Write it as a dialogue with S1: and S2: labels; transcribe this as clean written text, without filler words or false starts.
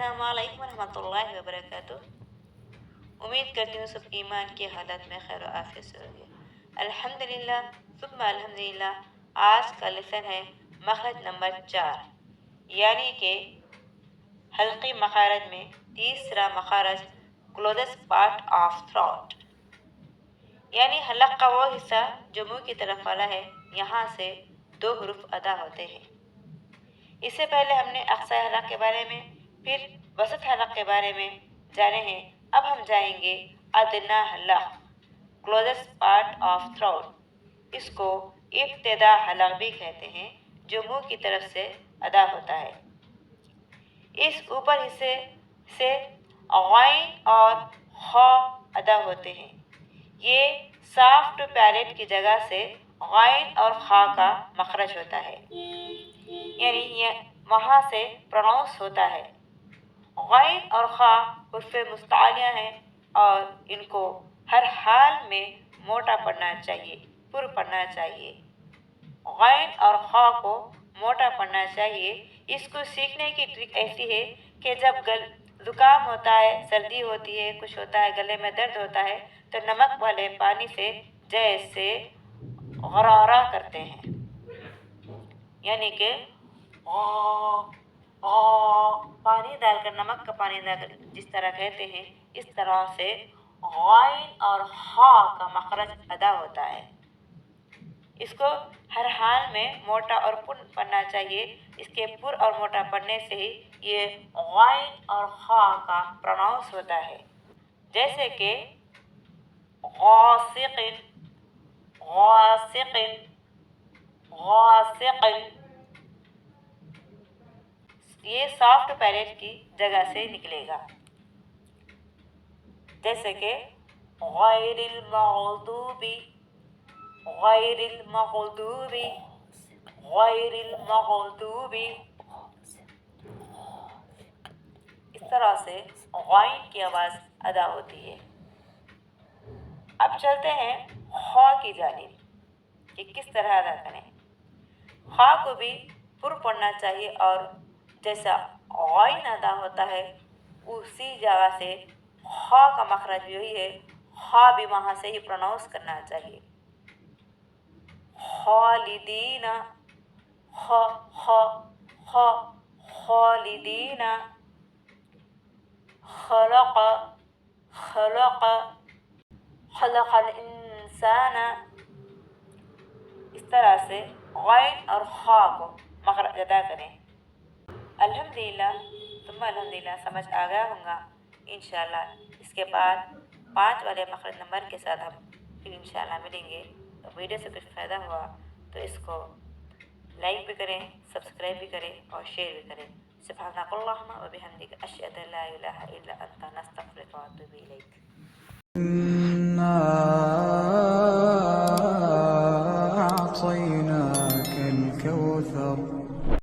S1: अस्सलाम वालेकुम रहमतुल्लाहि व बरकातुहू। उम्मीद करती हूँ सब ईमान की हालत में खैर आफियत से होंगे। अल्हम्दुलिल्लाह सुम्मा अल्हम्दुलिल्लाह। आज का लेसन है मखरज नंबर 4, यानी कि हल्की मखारज में तीसरा मखारज क्लोजेस्ट पार्ट ऑफ थ्रोट, यानी हलक का वो हिस्सा जो मुंह की तरफ वाला है। यहाँ से 2 हुरूफ अदा होते हैं। इससे पहले हमने अक्सा हलक के बारे में, फिर वसत हलक के बारे में जाने हैं। अब हम जाएंगे अदना हलक, क्लोजेस्ट पार्ट ऑफ थ्रोट। इसको इब्तिदा हलक भी कहते हैं, जो मुंह की तरफ से अदा होता है। इस ऊपर हिस्से से गैन और खा अदा होते हैं। ये सॉफ्ट पैलेट की जगह से गैन और खा का मखरज होता है, यानी ये वहाँ से प्रोनाउंस होता है। गैन और खा उर्फ़े मुस्तालिया हैं और इनको हर हाल में मोटा पढ़ना चाहिए, पुर पढ़ना चाहिए। गैन और खा को मोटा पढ़ना चाहिए। इसको सीखने की ट्रिक ऐसी है कि जब ज़ुकाम होता है, सर्दी होती है, कुछ होता है, गले में दर्द होता है, तो नमक वाले पानी से जैसे गरारा करते हैं, यानी कि पानी डालकर, नमक का पानी डालकर जिस तरह कहते हैं, इस तरह से गैन और खा का मखरज अदा होता है। इसको हर हाल में मोटा और पुर पढ़ना चाहिए। इसके पुर और मोटा पढ़ने से ही ये गैन और खा का प्रोनाउंस होता है। जैसे कि गासिक़िन, गासिक़िन, गासिक़िन, ये सॉफ्ट पैलेट की जगह से निकलेगा। जैसे कि गैरिल मग़दूबी, गैरिल मग़दूबी, गैरिल मग़दूबी। इस तरह से गैन की आवाज़ अदा होती है। अब चलते हैं खा की जानिब कि किस तरह अदा करें। खा को भी पुर पढ़ना चाहिए और जैसा गैन अदा होता है उसी जगह से खा का मखरज भी वही है। खा भी वहाँ से ही प्रोनाउंस करना चाहिए। खालिदीना, ख ख ख, खालिदीना। खलक़, खलक़, खलक़ल इंसाना। इस तरह से गैन और खा को मखरज अदा करें। अल्हम्दुलिल्लाह तुम अल्हम्दुलिल्लाह समझ आ गया होगा इंशाल्लाह। इसके बाद 5 वाले मखरज नंबर के साथ हम फिर इंशाल्लाह मिलेंगे। तो वीडियो से कुछ फ़ायदा हुआ तो इसको लाइक भी करें, सब्सक्राइब भी करें और शेयर भी करें। सुब्हानकल्लाहुम्मा व बिहम्दिका अशहदु अल्ला इलाहा इल्ला अंता नस्तगफिरुका व अतूबु इलैक।